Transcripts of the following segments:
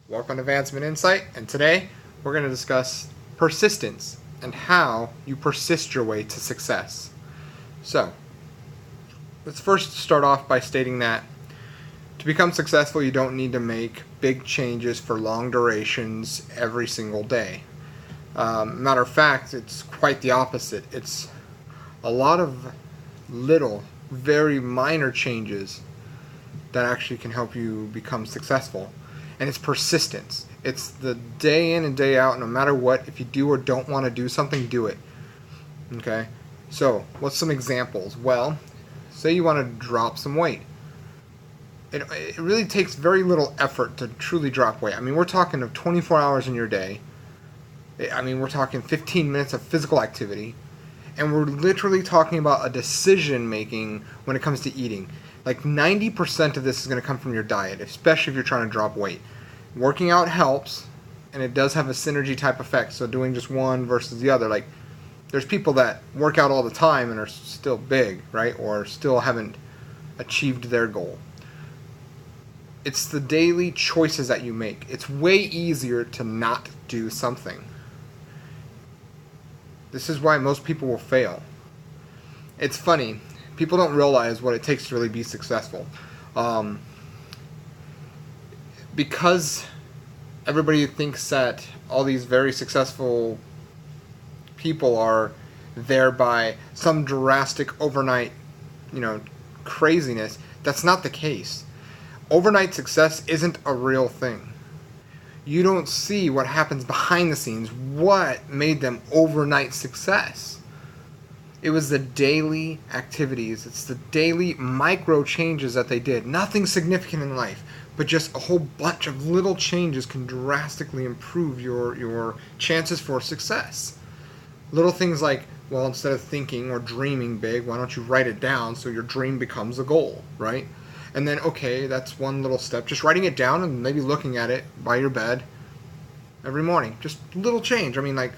Welcome to Advancement Insight, and today we're going to discuss persistence and how you persist your way to success. So, let's first start off by stating that to become successful, you don't need to make big changes for long durations every single day. Matter of fact, it's quite the opposite. It's a lot of little, very minor changes that actually can help you become successful. And it's persistence. It's the day in and day out, no matter what. If you do or don't want to do something, do it. Okay? So, what's some examples? Well, say you want to drop some weight. It really takes very little effort to truly drop weight. I mean, we're talking of 24 hours in your day. I mean, we're talking 15 minutes of physical activity. And we're literally talking about a decision making when it comes to eating. Like 90% of this is going to come from your diet, especially if you're trying to drop weight. Working out helps, and it does have a synergy type effect. So doing just one versus the other, like there's people that work out all the time and are still big, right? Or still haven't achieved their goal. It's the daily choices that you make. It's way easier to not do something. This is why most people will fail. It's funny. People don't realize what it takes to really be successful. Because everybody thinks that all these very successful people are there by some drastic overnight, craziness. That's not the case. Overnight success isn't a real thing. You don't see what happens behind the scenes, what made them overnight success. It was the daily activities. It's the daily micro changes that they did. Nothing significant in life, but just a whole bunch of little changes can drastically improve your chances for success. Little things like, well, instead of thinking or dreaming big, why don't you write it down so your dream becomes a goal, right? And then, okay, that's one little step. Just writing it down and maybe looking at it by your bed every morning. Just little change. I mean, like,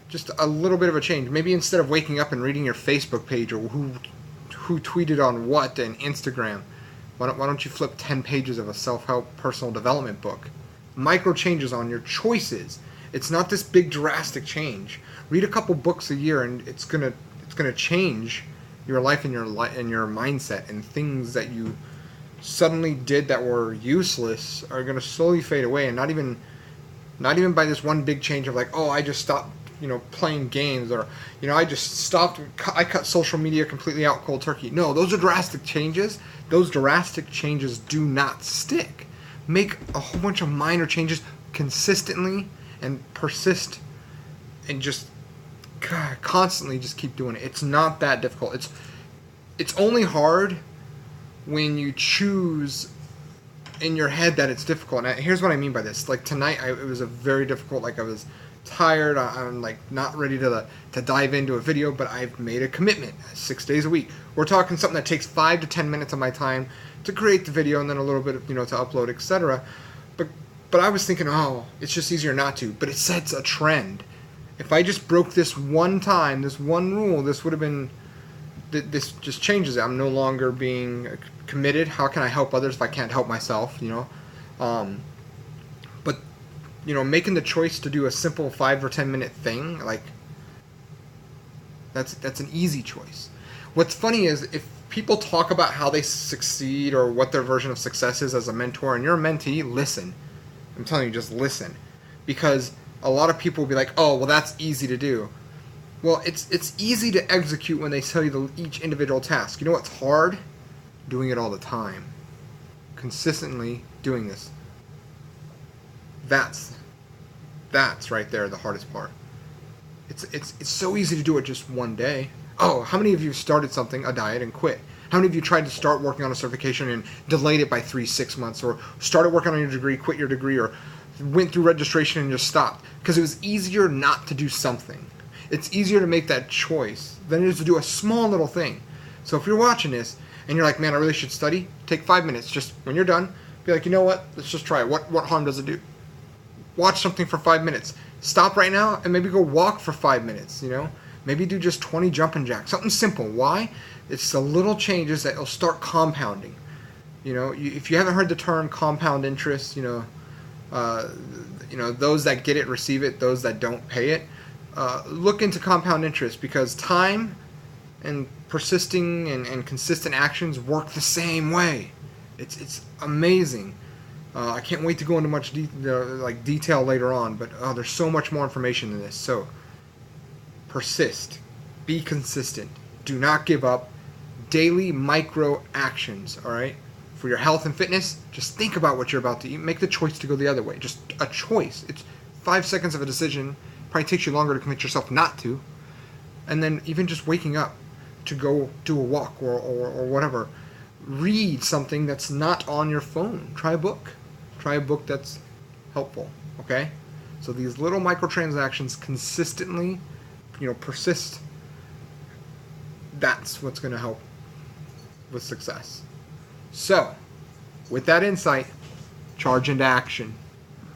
just a little bit of a change. Maybe instead of waking up and reading your Facebook page or who tweeted on what and Instagram, why don't you flip 10 pages of a self-help personal development book? Micro changes on your choices. It's not this big drastic change. Read a couple books a year and it's gonna change your life and your mindset, and things that you suddenly did that were useless are gonna slowly fade away, and not even by this one big change of like, oh, I just stopped playing games, or I cut social media completely out cold turkey. No, those are drastic changes. Those drastic changes do not stick. Make a whole bunch of minor changes consistently and persist, and just constantly just keep doing it. It's not that difficult. It's only hard when you choose in your head that it's difficult. And here's what I mean by this. Like tonight, it was a very difficult. Like I was tired. I'm like not ready to dive into a video, but I've made a commitment 6 days a week. We're talking something that takes 5 to 10 minutes of my time to create the video, and then a little bit of, to upload, etc. But I was thinking, oh, it's just easier not to. But it sets a trend. If I just broke this one time, this one rule, this would have been. This just changes it. I'm no longer being committed. How can I help others if I can't help myself? But making the choice to do a simple 5 or 10 minute thing, like that's an easy choice. What's funny is if people talk about how they succeed or what their version of success is as a mentor, and you're a mentee, listen. I'm telling you, just listen, because a lot of people will be like, oh, well, that's easy to do. Well, it's easy to execute when they tell you each individual task. You know what's hard? Doing it all the time. Consistently doing this. That's right there the hardest part. It's so easy to do it just one day. Oh, how many of you started something, a diet, and quit? How many of you tried to start working on a certification and delayed it by 3-6 months, or started working on your degree, quit your degree, or went through registration and just stopped? Because it was easier not to do something. It's easier to make that choice than it is to do a small little thing. So if you're watching this and you're like, man, I really should study, take 5 minutes. Just when you're done, be like, you know what? Let's just try it. What harm does it do? Watch something for 5 minutes. Stop right now and maybe go walk for 5 minutes, Maybe do just 20 jumping jacks. Something simple. Why? It's the little changes that will start compounding. If you haven't heard the term compound interest, Uh, those that get it receive it. Those that don't pay it. Look into compound interest, because time and persisting and consistent actions work the same way. It's amazing. I can't wait to go into much detail later on, but there's so much more information in this. So persist, be consistent, do not give up. Daily micro actions, all right? For your health and fitness, just think about what you're about to eat. Make the choice to go the other way. Just a choice. It's 5 seconds of a decision. Probably takes you longer to commit yourself not to. And then even just waking up to go do a walk or whatever. Read something that's not on your phone. Try a book. Try a book that's helpful, okay? So these little microtransactions consistently, persist. That's what's going to help with success. So, with that insight, charge into action.